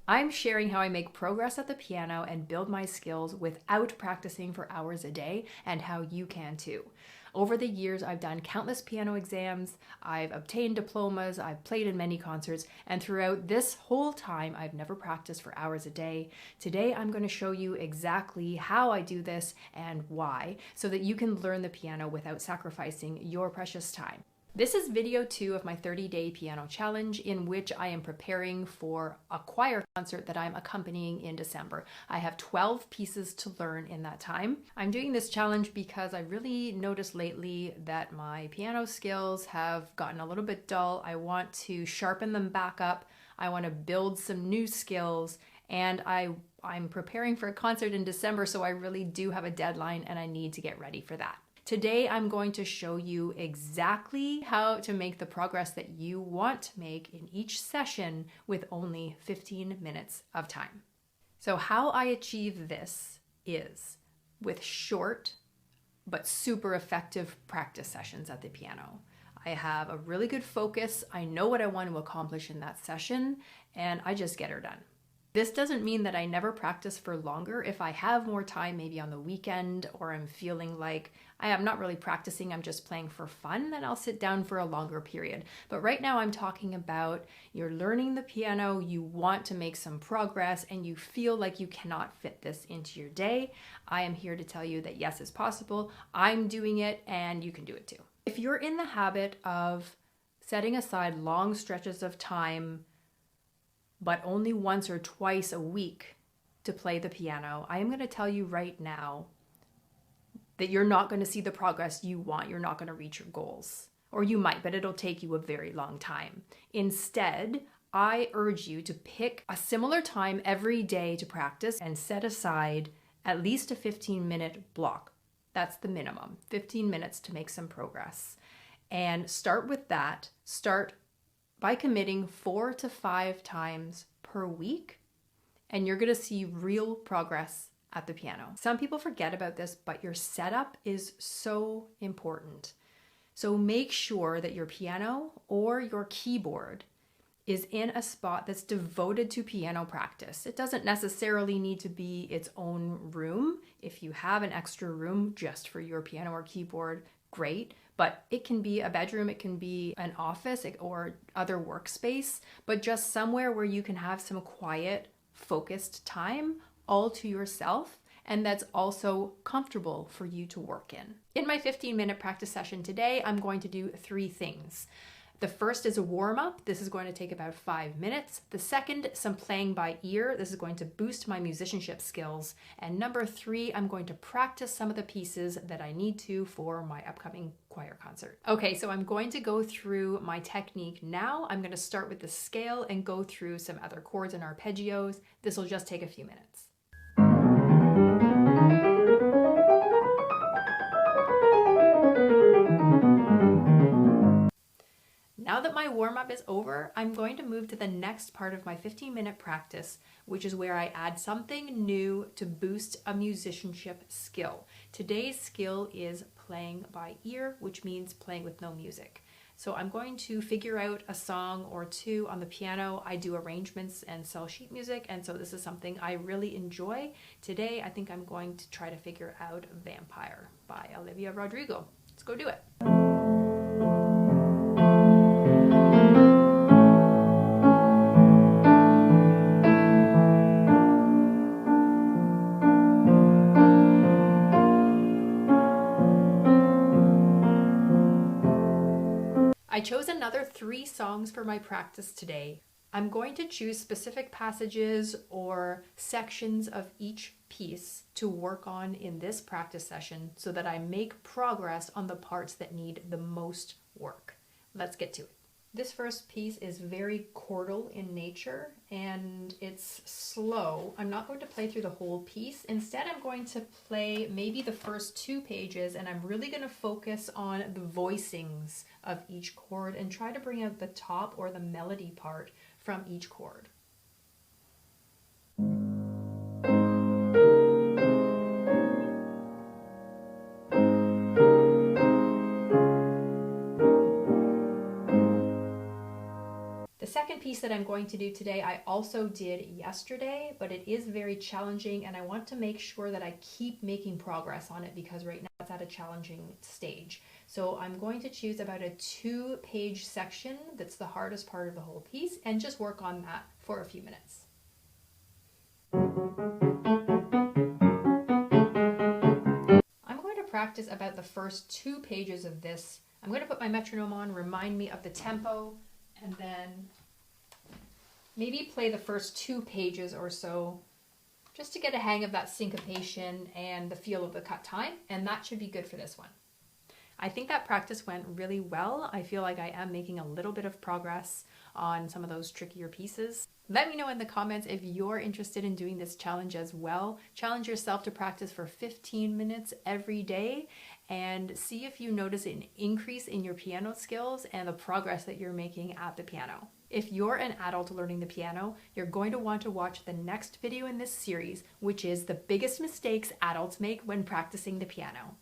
I'm sharing how I make progress at the piano and build my skills without practicing for hours a day, and how you can too. Over the years, I've done countless piano exams, I've obtained diplomas, I've played in many concerts, and throughout this whole time, I've never practiced for hours a day. Today, I'm going to show you exactly how I do this and why, so that you can learn the piano without sacrificing your precious time. This is video 2 of my 30-day piano challenge, in which I am preparing for a choir concert that I'm accompanying in December. I have 12 pieces to learn in that time. I'm doing this challenge because I really noticed lately that my piano skills have gotten a little bit dull. I want to sharpen them back up. I want to build some new skills, and I'm preparing for a concert in December, so I really do have a deadline and I need to get ready for that. Today, I'm going to show you exactly how to make the progress that you want to make in each session with only 15 minutes of time. So how I achieve this is with short but super effective practice sessions at the piano. I have a really good focus. I know what I want to accomplish in that session, and I just get her done. This doesn't mean that I never practice for longer. If I have more time, maybe on the weekend, or I'm feeling like I am not really practicing, I'm just playing for fun, then I'll sit down for a longer period. But right now I'm talking about you're learning the piano, you want to make some progress, and you feel like you cannot fit this into your day. I am here to tell you that yes, it's possible. I'm doing it, and you can do it too. If you're in the habit of setting aside long stretches of time but only once or twice a week to play the piano, I am going to tell you right now that you're not going to see the progress you want. You're not going to reach your goals. Or you might, but it'll take you a very long time. Instead, I urge you to pick a similar time every day to practice and set aside at least a 15-minute block. That's the minimum, 15 minutes to make some progress. And start with that. Start by committing 4 to 5 times per week, and you're going to see real progress at the piano. Some people forget about this, but your setup is so important. So make sure that your piano or your keyboard is in a spot that's devoted to piano practice. It doesn't necessarily need to be its own room. If you have an extra room just for your piano or keyboard, great. But it can be a bedroom, it can be an office or other workspace, but just somewhere where you can have some quiet, focused time all to yourself, and that's also comfortable for you to work in. In my 15-minute practice session today, I'm going to do 3 things. The first is a warm-up. This is going to take about 5 minutes. The second, some playing by ear. This is going to boost my musicianship skills. And number 3, I'm going to practice some of the pieces that I need to for my upcoming choir concert. Okay, so I'm going to go through my technique now. I'm going to start with the scale and go through some other chords and arpeggios. This will just take a few minutes. Now that my warm-up is over, I'm going to move to the next part of my 15-minute practice, which is where I add something new to boost a musicianship skill. Today's skill is playing by ear, which means playing with no music. So I'm going to figure out a song or two on the piano. I do arrangements and sell sheet music, and so this is something I really enjoy. Today, I think I'm going to try to figure out Vampire by Olivia Rodrigo. Let's go do it. I chose another 3 songs for my practice today. I'm going to choose specific passages or sections of each piece to work on in this practice session so that I make progress on the parts that need the most work. Let's get to it. This first piece is very chordal in nature and it's slow. I'm not going to play through the whole piece. Instead, I'm going to play maybe the first 2 pages, and I'm really going to focus on the voicings of each chord and try to bring out the top or the melody part from each chord. The second second piece that I'm going to do today, I also did yesterday, but it is very challenging and I want to make sure that I keep making progress on it because right now it's at a challenging stage. So I'm going to choose about a 2-page section that's the hardest part of the whole piece and just work on that for a few minutes. I'm going to practice about the first 2 pages of this. I'm going to put my metronome on, remind me of the tempo, and then maybe play the first 2 pages or so just to get a hang of that syncopation and the feel of the cut time, and that should be good for this one. I think that practice went really well. I feel like I am making a little bit of progress on some of those trickier pieces. Let me know in the comments if you're interested in doing this challenge as well. Challenge yourself to practice for 15 minutes every day and see if you notice an increase in your piano skills and the progress that you're making at the piano. If you're an adult learning the piano, you're going to want to watch the next video in this series, which is the biggest mistakes adults make when practicing the piano.